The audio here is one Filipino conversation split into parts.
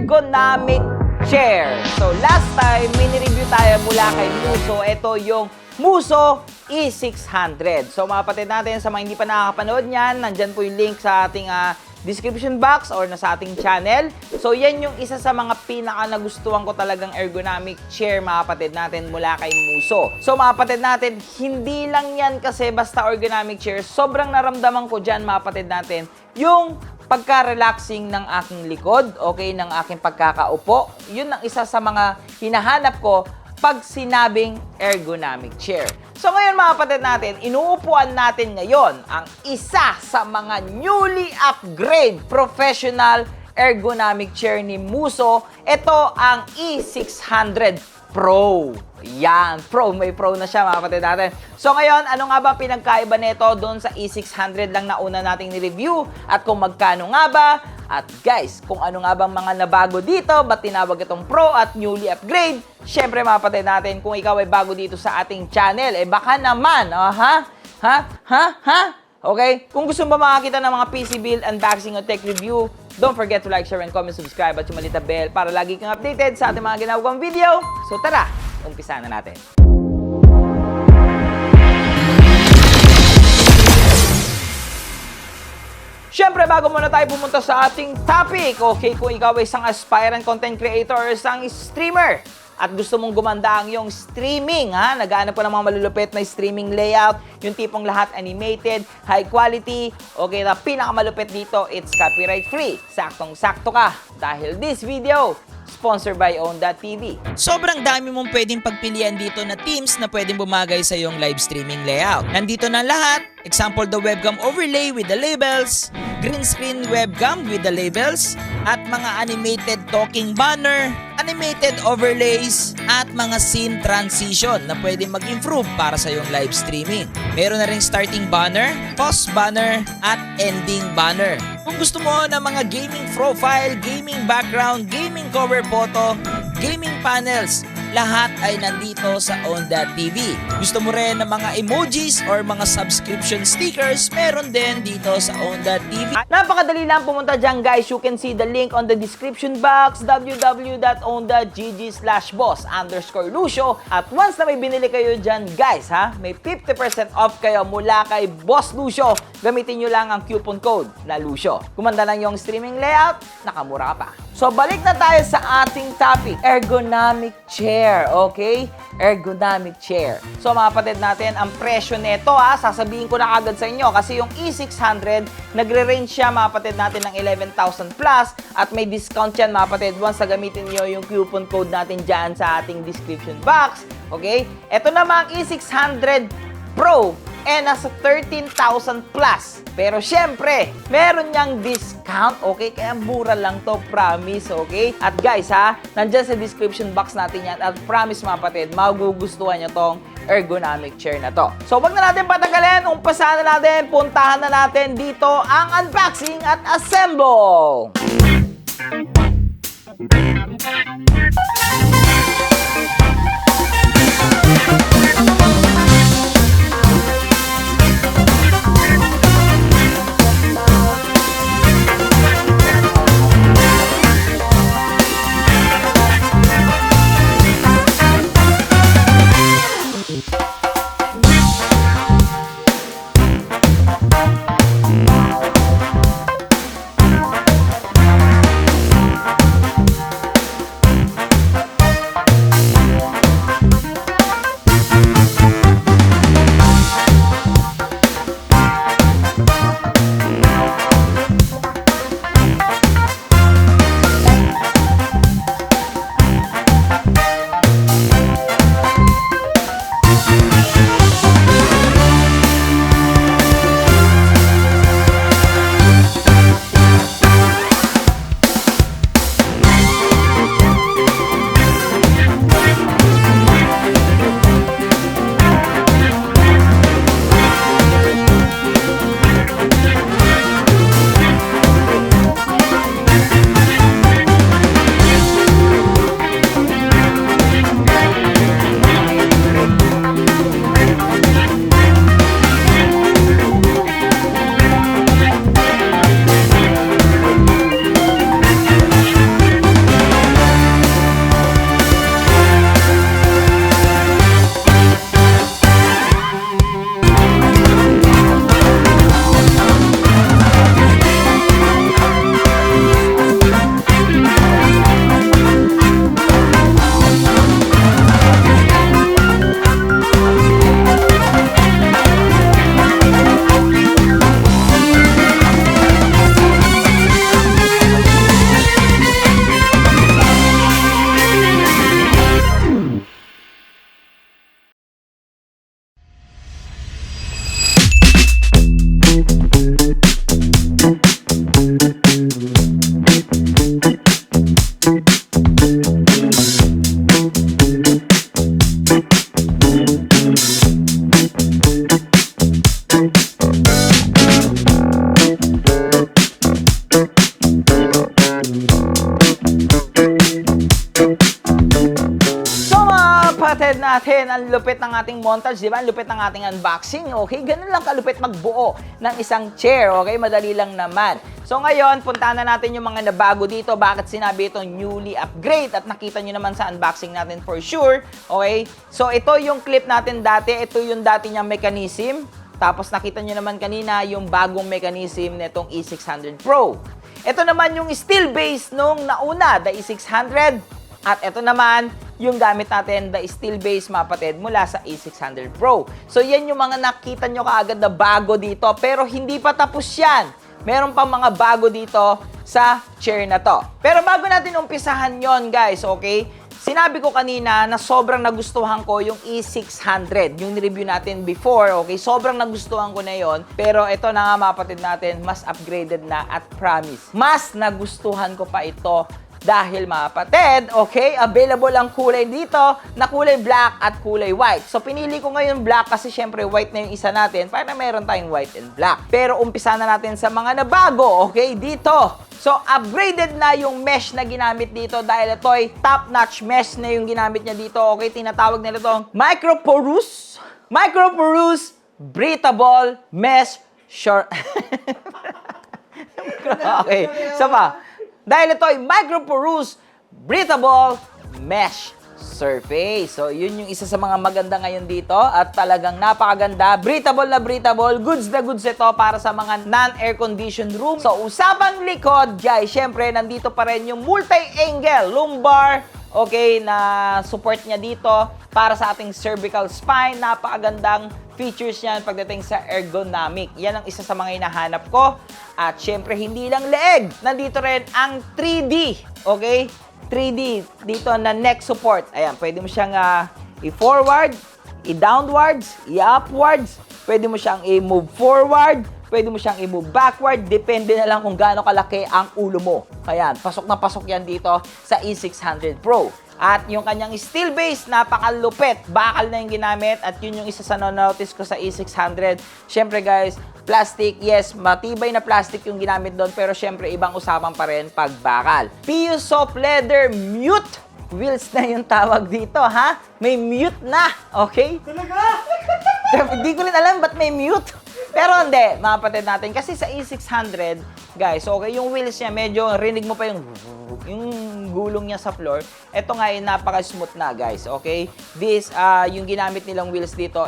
ergonomic chair. So last time, mini-review tayo mula kay Muso. Ito yung Muso E600. So mga kapatid natin, sa mga hindi pa nakakapanood niyan, nandyan po yung link sa ating description box or sa ating channel. So yan yung isa sa mga pinaka nagustuhan ko talagang ergonomic chair, mga kapatid natin, mula kay Muso. So mga kapatid natin, hindi lang yan kasi basta ergonomic chair. Sobrang naramdaman ko dyan, mga kapatid natin, yung pagka-relaxing ng aking likod, okay, ng aking pagkakaupo. Yun ang isa sa mga hinahanap ko pag sinabing ergonomic chair. So ngayon, mga kapatid natin, inuupuan natin ngayon ang isa sa mga newly upgrade professional ergonomic chair ni Muso. Ito ang E600 Pro. Yan, Pro. May Pro na siya, mga kapatid natin. So ngayon, ano nga ba pinagkaiba nito doon sa E600 lang na una nating ni-review? At kung magkano nga ba? At guys, kung ano nga bang mga nabago dito, ba't tinawag itong Pro at newly upgrade? Syempre, mga kapatid natin, kung ikaw ay bago dito sa ating channel, eh baka naman, okay? Kung gusto mo ba makakita ng mga PC build, unboxing o tech review, don't forget to like, share, and comment, subscribe at sumalit na bell para lagi kang updated sa ating mga ginagawang video. So tara, umpisa na natin. Siyempre, bago muna tayo pumunta sa ating topic, okay, kung ikaw ay isang aspirant content creator or isang streamer at gusto mong gumanda ang iyong streaming, naghahanap ka ng mga malulupit na streaming layout, yung tipong lahat animated, high quality, okay, na pinakamalupit dito, it's copyright free. Saktong-sakto ka dahil this video sponsored by Own.tv. Sobrang dami mong pwedeng pagpilian dito na themes na pwedeng bumagay sa iyong live streaming layout. Nandito na lahat. Example, the webcam overlay with the labels, green screen webcam with the labels, at mga animated talking banner, animated overlays, at mga scene transition na pwedeng mag-improve para sa iyong live streaming. Meron na ring starting banner, pause banner, at ending banner. Kung gusto mo ng mga gaming profile, gaming background, gaming cover photo, gaming panels, lahat ay nandito sa Own.tv. Gusto mo rin ng mga emojis or mga subscription stickers, meron din dito sa Own.tv. Napakadali lang pumunta dyan, guys. You can see the link on the description box, www.own.gg/boss_Lucio. At once na may binili kayo dyan, guys, may 50% off kayo mula kay Boss Lucio. Gamitin nyo lang ang coupon code na Lucio. Kumanda lang yung streaming layout, nakamura ka pa. So, balik na tayo sa ating topic, ergonomic chair, okay? Ergonomic chair. So, mga kapatid natin, ang presyo nito, sasabihin ko na agad sa inyo kasi yung E600, nagre-range siya, mga kapatid natin, ng 11,000 plus at may discount yan, mga kapatid, once na gamitin nyo yung coupon code natin dyan sa ating description box, okay? Ito naman ang E600 Pro, nasa 13,000 plus. Pero syempre, meron niyang discount, okay? Kaya mura lang to, promise, okay? At guys, nandyan sa description box natin yan. At promise, mga kapatid, magugustuhan nyo tong ergonomic chair na to. So, wag na natin patagalin. Umpisahan na natin, puntahan na natin dito ang unboxing at assemble! kapatid natin, ang lupit ng ating montage, di ba? Ang lupit ng ating unboxing, okay? Ganun lang kalupit magbuo ng isang chair, okay? Madali lang naman. So ngayon, puntahan na natin yung mga nabago dito. Bakit sinabi itong newly upgrade? At nakita nyo naman sa unboxing natin for sure, okay? So ito yung clip natin dati. Ito yung dati niyang mechanism. Tapos nakita nyo naman kanina yung bagong mechanism nitong E600 Pro. Ito naman yung steel base nung nauna, the E600. At ito naman, yung gamit natin, the steel base mapatid mula sa E600 Pro. So yan yung mga nakita nyo kaagad na bago dito. Pero hindi pa tapos yan. Meron pa mga bago dito sa chair na to. Pero bago natin umpisahan yon guys, okay? Sinabi ko kanina na sobrang nagustuhan ko yung E600, yung review natin before, okay? Sobrang nagustuhan ko na yon. Pero ito na nga mapatid natin, mas upgraded na at promise. Mas nagustuhan ko pa ito dahil mapatid, okay, available ang kulay dito na kulay black at kulay white. So, pinili ko ngayon black kasi syempre white na yung isa natin para meron tayong white and black. Pero umpisa na natin sa mga nabago, okay, dito. So, upgraded na yung mesh na ginamit dito dahil ito ay top-notch mesh na yung ginamit niya dito, okay, tinatawag nila itong microporous breathable mesh short. Okay, so pa. Dahil ito ay microporous breathable mesh surface. So, yun yung isa sa mga maganda ngayon dito at talagang napakaganda. Breathable na breathable. Goods na goods ito para sa mga non-air-conditioned room. So, usapang likod, guys, syempre, nandito pa rin yung multi-angle lumbar, okay, na support niya dito para sa ating cervical spine. Napakagandang features yan pagdating sa ergonomic. Yan ang isa sa mga hinahanap ko. At syempre, hindi lang leeg. Nandito rin ang 3D. Okay? 3D. Dito na neck support. Ayan, pwede mo siyang i-forward, i-downwards, i-upwards. Pwede mo siyang i-move forward. Pwede mo siyang i-move backward. Depende na lang kung gaano kalaki ang ulo mo. Ayan, pasok na pasok yan dito sa E600 Pro. At yung kanyang steel base, napakalupit. Bakal na yung ginamit. At yun yung isa sa na-notice ko sa E600. Syempre guys, plastic, yes, matibay na plastic yung ginamit doon. Pero syempre, ibang usapan pa rin pag bakal. PU Soft Leather Mute wheels na yung tawag dito, ha? May mute na, okay? Talaga? Hindi ko rin alam ba't may mute. Pero hindi, mga kapatid natin. Kasi sa E600, guys, okay, yung wheels niya, medyo rinig mo pa yung gulong niya sa floor. Ito nga, napaka-smooth na, guys, okay? This, yung ginamit nilang wheels dito,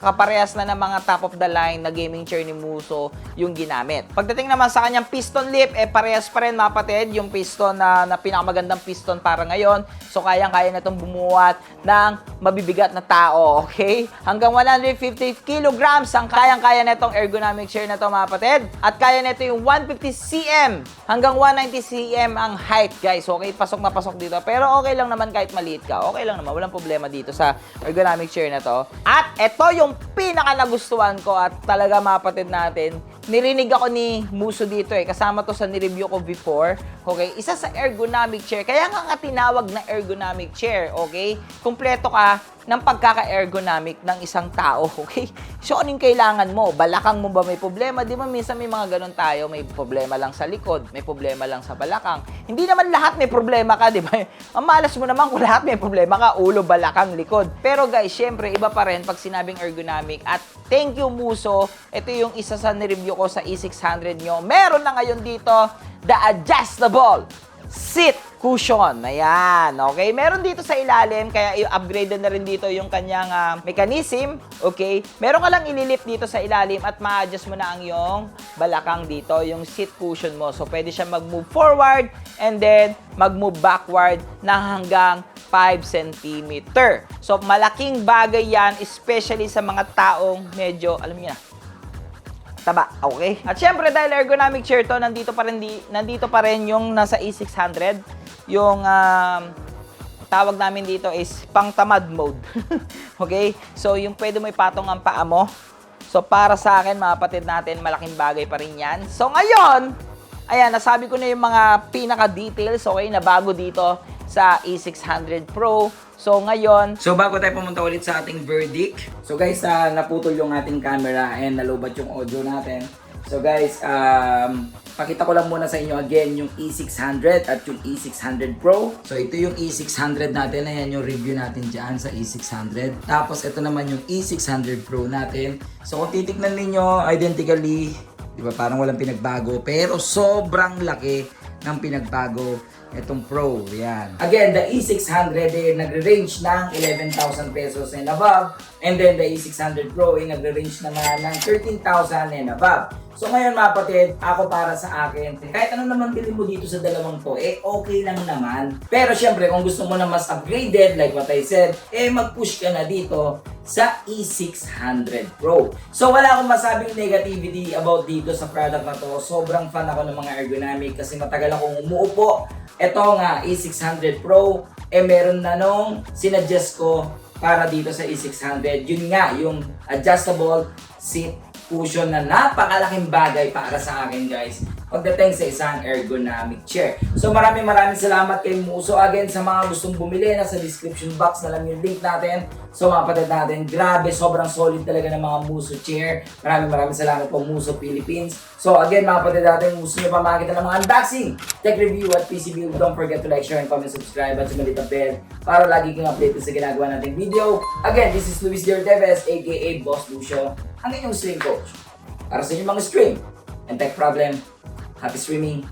kaparehas na ng mga top of the line na gaming chair ni Muso yung ginamit. Pagdating naman sa kanyang piston lip, parehas pa rin, mga kapatid, yung piston na pinakamagandang piston para ngayon. So, kayang-kaya na itong bumuhat ng mabibigat na tao, okay? Hanggang 150 kilograms ang kayang-kaya na itong ergonomic chair na ito, mga kapatid. At kaya na ito yung 150 cm hanggang 190 cm ang height, guys. Okay, pasok na pasok dito. Pero okay lang naman kahit maliit ka. Okay lang naman, walang problema dito sa ergonomic chair na to. At ito yung pinaka nagustuhan ko at talaga mga kapatid natin. Nirinig ako ni Muso dito kasama to sa nireview ko before. Okay, isa sa ergonomic chair. Kaya nga tinawag na ergonomic chair, okay? Kumpleto ka ng pagkaka-ergonomic ng isang tao, okay? So, anong kailangan mo? Balakang mo ba may problema? Di ba minsan may mga ganun tayo, may problema lang sa likod, may problema lang sa balakang. Hindi naman lahat may problema ka, di ba? Ang malas mo naman kung lahat may problema ka, ulo, balakang, likod. Pero guys, syempre, iba pa rin pag sinabing ergonomic. At thank you, Muso. Ito yung isa sa nireview ko sa E600 nyo. Meron na ngayon dito, the adjustable seat cushion. Ayan, okay? Meron dito sa ilalim, kaya i-upgrade na rin dito yung kanyang mechanism, okay? Meron ka lang ililip dito sa ilalim at ma-adjust mo na ang yung balakang dito, yung seat cushion mo. So, pwede siya mag-move forward and then mag-move backward na hanggang 5 cm. So, malaking bagay yan, especially sa mga taong medyo, alam niyo na, taba, okay? At syempre, dahil ergonomic chair to, nandito pa rin yung nasa E600. Yung tawag namin dito is pang-tamad mode. Okay? So, yung pwede mo ipatong ang paa mo. So, para sa akin, mga kapatid natin, malaking bagay pa rin yan. So, ngayon, ayan, nasabi ko na yung mga pinaka-details, okay, na bago dito sa E600 Pro. So, ngayon, bago tayo pumunta ulit sa ating verdict. So, guys, naputol yung ating camera and nalobat yung audio natin. So, guys, Pakita ko lang muna sa inyo again yung E600 at yung E600 Pro. So ito yung E600 natin. Ayan yung review natin dyan sa E600. Tapos ito naman yung E600 Pro natin. So kung titignan ninyo, identically, di ba parang walang pinagbago. Pero sobrang laki ng pinagbago itong Pro. Yan. Again, the E600 ay nagre-range ng 11,000 pesos and above. And then the E600 Pro ay nagre-range naman ng 13,000 and above. So ngayon mga kapatid, ako para sa akin, kahit ano naman bilhin mo dito sa dalawang to, okay lang naman. Pero syempre, kung gusto mo na mas upgraded, like what I said, mag-push ka na dito sa E600 Pro. So wala akong masabing negativity about dito sa product na to. Sobrang fan ako ng mga ergonomic kasi matagal akong umuupo. Ito nga, E600 Pro, meron na nung sinuggest ko para dito sa E600. Yun nga, yung adjustable seat cushion na napakalaking bagay para sa akin guys pagdating sa isang ergonomic chair. So maraming salamat kay Muso. Again, sa mga gustong bumili, nasa description box na lang yung link natin. So mga kapatid natin, grabe, sobrang solid talaga ng mga Muso chair. Maraming salamat po Muso Philippines. So again mga kapatid natin, gusto nyo pa makita ng mga unboxing, tech review at PC build, don't forget to like, share, and comment, subscribe at sumalit ang bell para lagi kang updated sa ginagawa nating video. Again, this is Luis Diorteves aka Boss Lucio, ang inyong stream coach. Para sa inyong mga stream and tech problem, happy streaming